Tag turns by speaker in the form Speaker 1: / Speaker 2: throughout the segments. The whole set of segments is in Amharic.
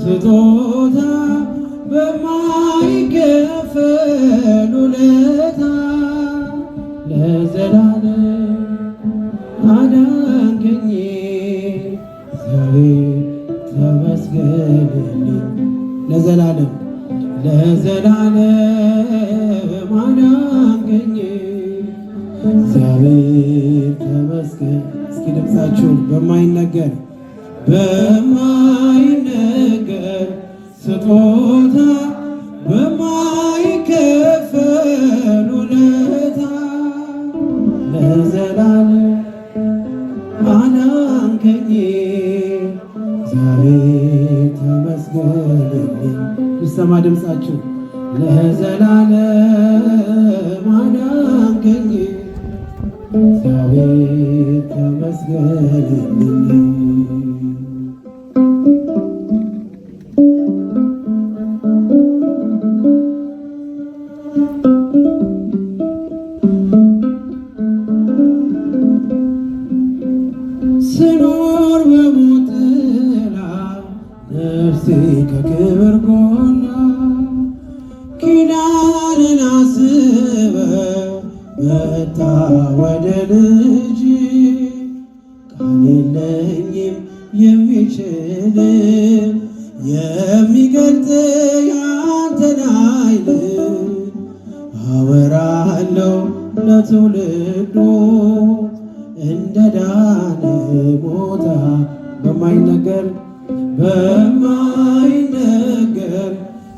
Speaker 1: ስጦታ በማይከፈል ውለታ ለዘላለም አዳንከኝ እግዚአብሔር ተመስገንልኝ። ለዘላለም አዳንከኝ እግዚአብሔር ተመስገን። እስኪ ድምፃችሁን በማይነገር ስጦታ በማይከፈል ውለታ ለዘላለም አዳንከኝ እግዚአብሔር ተመስገንልኝ። ይሰማ ድምፃችሁ። ለዘላለም አዳንከኝ እግዚአብሔር ተመስገንልኝ። ስኖር በሞት ጥላ ነፍሴ ከክብር ጎና ኪዳንን አስበ መጣ ወደ ልጅ ቃል የለኝም የሚችል የሚገልጥ ያንተን ኃይል አወራለሁ ለትውልዱ እንደ ዳነ ሞታ በማይነገር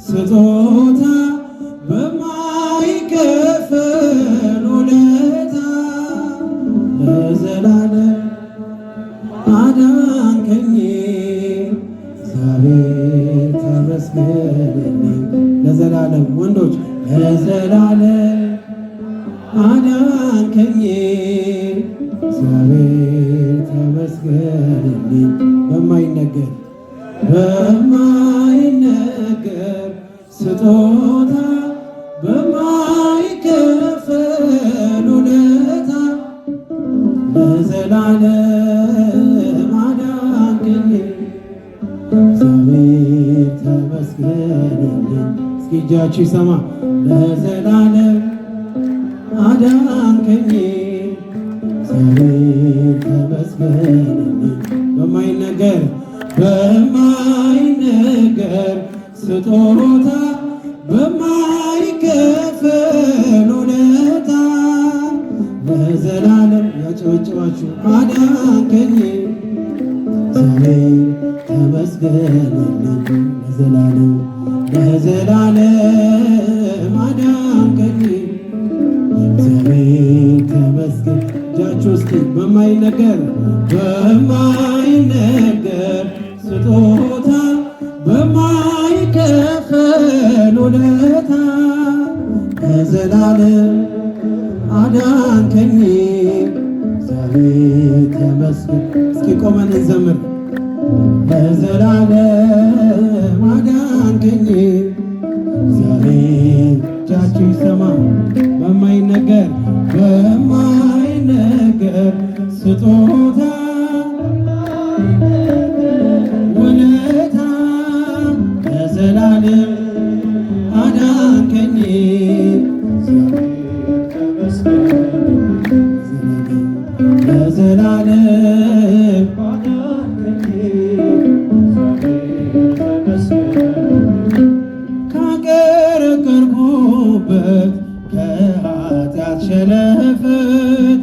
Speaker 1: ስጦታ በማይከፈል ውለታ ለዘላለም አዳንከኝ እግዚአብሔር ተመስገንልኝ። ለዘላለም ወንዶች ለዘላለም አዳንከኝ እግዚአብሔር ተመስገንልኝ። በማይነገር ስጦታ በማይከፈል ውለታ ለዘላለም አዳንከኝ እግዚአብሔር ተመስገንልኝ። እስኪ እጃችሁ ይሰማ። ለዘላለም አዳንከኝ እግዚአብሔር ተመስገንልኝ። በማይነገር ስጦታ በማይከፈል ውለታ ለዘላለም ያጨበጨባችሁ አዳንከኝ እግዚአብሔር ተመስገንልኝ። ለዘላለም አዳንከኝ እግዚአብሔር ተመስገን። እጃችሁ እስኪ በማይነገር ስጦታ በማይከፈል ውለታ ለዘላለም አዳንከኝ እግዚአብሔር ተመስገን። እስኪ ቆመን እንዘምር። ለዘላለም አዳንከኝ እግዚአብሔር። እጃችሁ ይሰማ። በማይነገር ስጦታ ውለታ ለዘላለም አዳንከኝ ለዘላለም ካቀረቀርኩበት ከኃጢአት ሸለፈት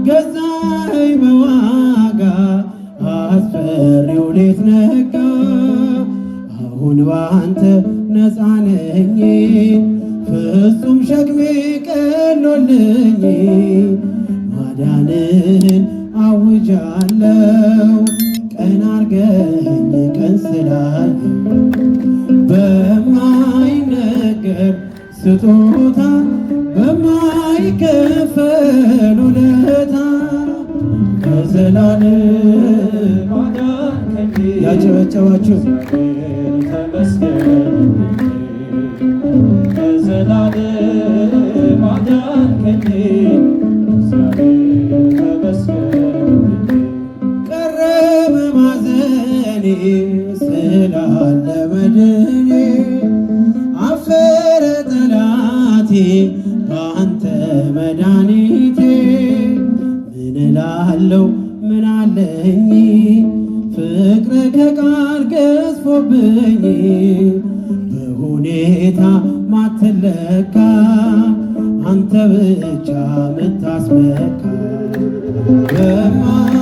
Speaker 1: ገዛኸኝ በዋጋ አስፈሪው ሌት ነጋ። አሁን ባንተ ነፃ ነኝ ፍጹም ሸክሜ ቀሎልኝ ማዳንን አውጃለሁ ቀን አርገኝ ቀን ስላየሁ በማይነገር ስጦታ በማይከፈል ውለታ ለዘላለም አዳንከኝ። ያጨበጨባችሁ ለዘላለም አዳንከኝ ቀረበ ማዘኔ ስላለ መድኔ አፈረ ጠላቴ በአንተ መድኃኒቴ ምን እላለሁ ምን አለኝ ፍቅር ከቃል ገዝፎብኝ በሁኔታ ማትለካ አንተ ብቻ ምታስመካ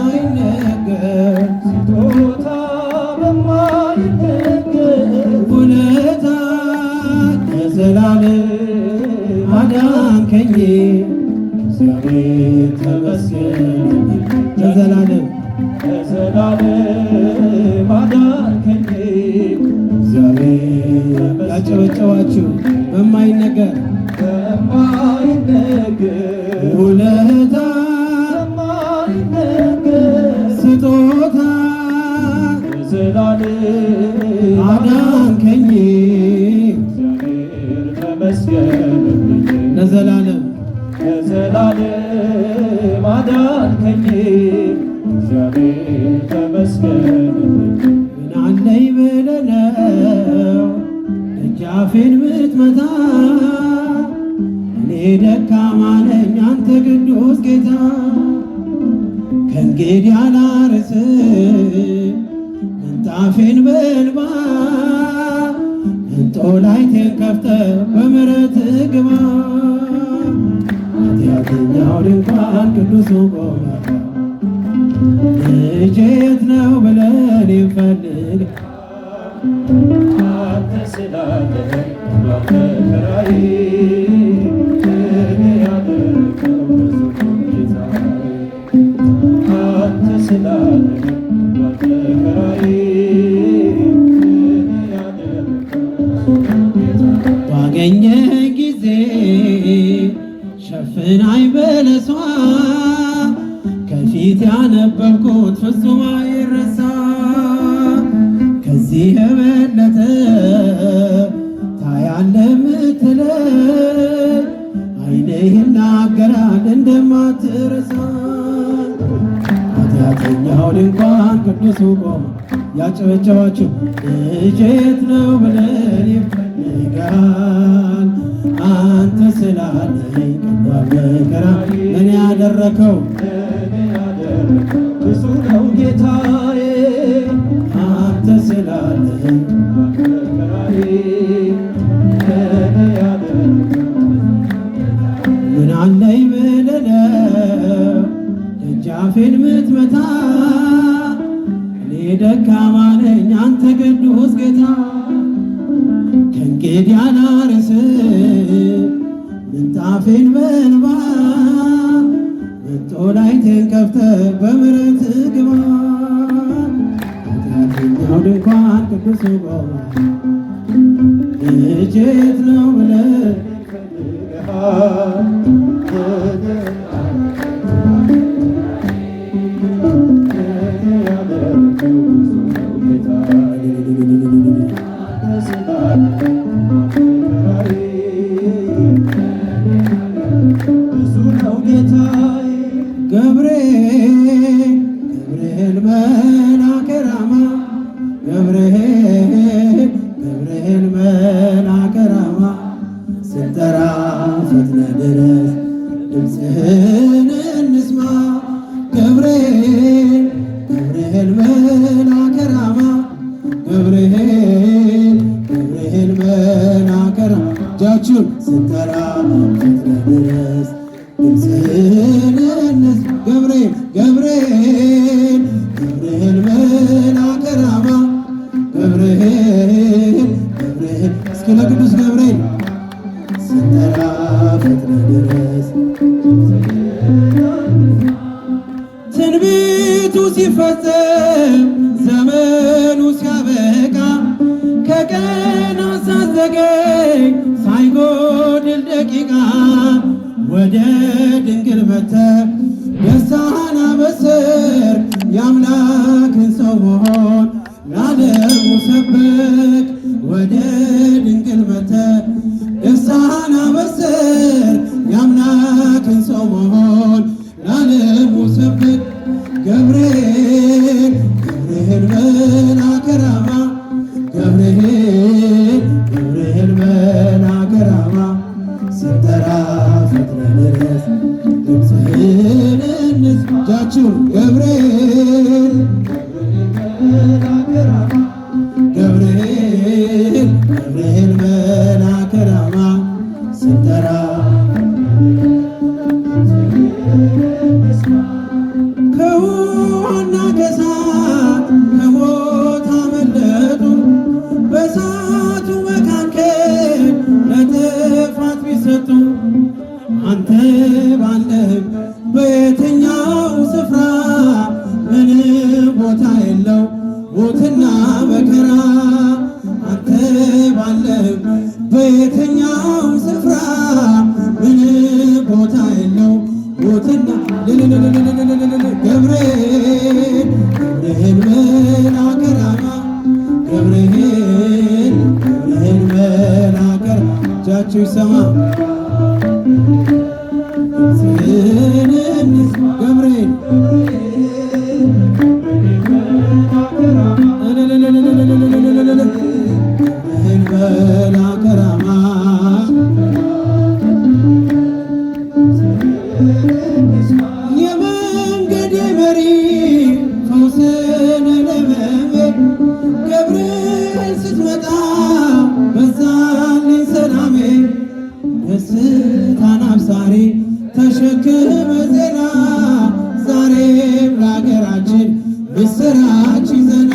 Speaker 1: በማይነገር ስጦታ በማይነገር ውለታ ለዘላለም አዳንከኝ እግዚአብሔር ተመስገን ለዘላለም አዳንከኝ እግዚአብሔር ያጨበጨባችሁ በማይነገር ውለታ ስጦታ አዳንከኝ እግዚአብሔር ተመስገን ለዘላለም አዳንከኝ እግዚአብሔር ተመስገን። ምን አለኝ ብለህ ነው ደጃፌን ምትመታ እኔ ደካማ ነኝ አንተ ቅዱስ ጌታ ከእንግዲህ አላርስም ምንጣፌን በእንባ እንጦላይቴን ከፍተህ በምሕረትህ ግባ ኃጢአተኛው ድንኳን ቅዱሱ ቆመ ልጄ የት ነው ብለህ እኔን ፈልግ አንተ ስላለህ በመከራዬ እኔ ያደረገው ብዙ ጌታዬ አንተ ስላለህ በመከራዬ እኔ ያደረገው ባገኘህ ጊዜ ሸፍናኝ በለሷ ከፊት ያነበብኩት ፍጹም አይረሳ ከዚህ የበለጠ ታያለህ ምትለኝ ዓይንህ ይናገራል እንደማትረሳ ኃጢአተኛው ድንኳን ቅዱሱ ቆመ ያጨበጨባችሁ ልጄ የት ነው ብለህ ይፈልጋል አንተ ስላለኝ ቀዷል መከራ ለእኔ ያደረከው ብዙ ነው ጌታዬ አንተ ስላለኝ መከራዬ ለእኔ ያደረከው ምን አለኝ ብለህ ነው ደጃፌን ምትመታ እኔ ደካማ ነኝ አንተ ቅዱስ ጌታ ከእንግዲህ አላርስም ምንጣፌን በእንባ እንጦላይቴን ከፍተህ በምሕረትህ ግባ ኃጢአተኛው ድንኳን ቅዱሱ ቆመ ልጄ የት ነው ብለህ ገብርኤል መልአከ ራማ ገብርኤል መልአከ ራማ ስጠራ ፈጥነህ ድረስ ድምፅህን እንስማ ገብርኤል መልአከ ራማ ገብርኤል መልአከ ራማ እጃችሁን ስጠራ ፈጥነህ ድረስ ድምፅህን እንስማ ገብርኤል መልአከ ራማ ገብርኤል እስኪ ለቅዱስ ገብርኤል ስጠራ ፈጥነህ ድረስ ትንቢቱ ሲፈጸም ዘመኑ ሲያበቃ ከቀናት ሳትዘገይ ሳይጎድል ደቂቃ ወደ ድንግል መጥተህ ደስታህን አበስር የአምላክን ሰው መሆን ለዓለሙ ሰብክ ወደ ድንግል መጥተህ ደስታህን አበስር የአምላክን ሰው መሆን ለዓለሙ ሰብክ ገብርኤል መልአከ ራማ መከራ አንተ ባለህ በየትኛውም ስፍራ ምን ቦታ የለው ሞትና ገብርኤል ገብርኤል መልአከ ራማ ገብርኤል ገብርኤል መልአከ ራማ እጃችሁ ይሰማ ገብርኤል መልአከ ራማ የመንገዴ መሪ ፈውስን ለመሜ ገብርኤል ስትመጣ በዛልኝ ሰላሜ ደስታን አብሳሪ ተሸክመ ዜና ዛሬም ለሀገራችን ምስራች ይዘና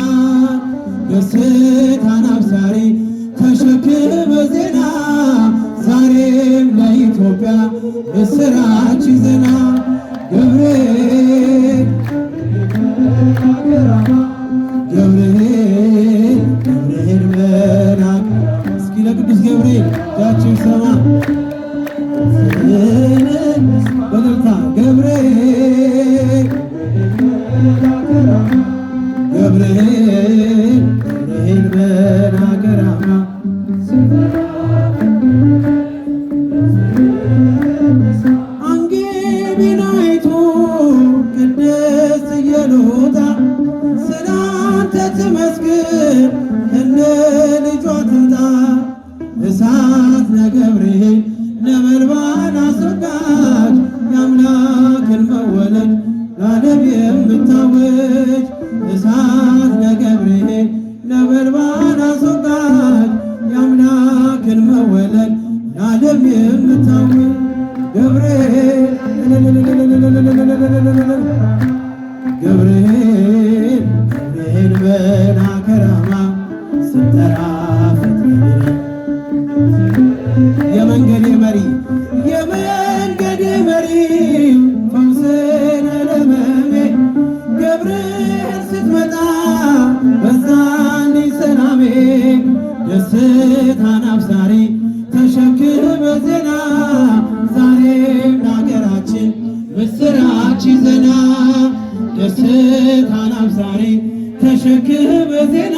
Speaker 1: ደስታን አብሳሪ ተሸክመ ዜና ዛሬም ለኢትዮጵያ ምስራች ይዘና ገብርኤል ገብርኤል ገብርኤል መልአክ እስኪ ለቅዱስ ገብርኤል እጃችሁ ይሰማ በደልታ ገብርኤል ገብርኤል ገብርኤል መልአከ ራማ አንጌቢናይቱ ቅድስት ኢየሉጣ ስላንተ ትመስክር እነ ልጇ ትምጣ እሳት ነገብርኤል ነበልባል አስወጋጅ የአምላክን መወለድ ለዓለም የምታወጅ እሳት ነገብርኤል ነበልባል አስወጋጅ የአምላክን መወለድ ለዓለም የምታወጅ ገብርኤል ገብርኤል ገብርኤል መልአከ ራማ ስጠራ የመንገዴ መሪ የመንገዴ መሪ ፈውስን ለመሜ ገብርኤል ስትመጣ በዛልኝ ሰላሜ ደስታን አብሳሪ ተሸክመ ዜና ዛሬም ለሀገራችን ምስራች ይዘና ደስታን አብሳሪ ተሸክመ ዜና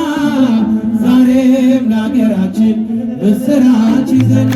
Speaker 1: ዛሬም ለሀገራችን ምስራች ይዘና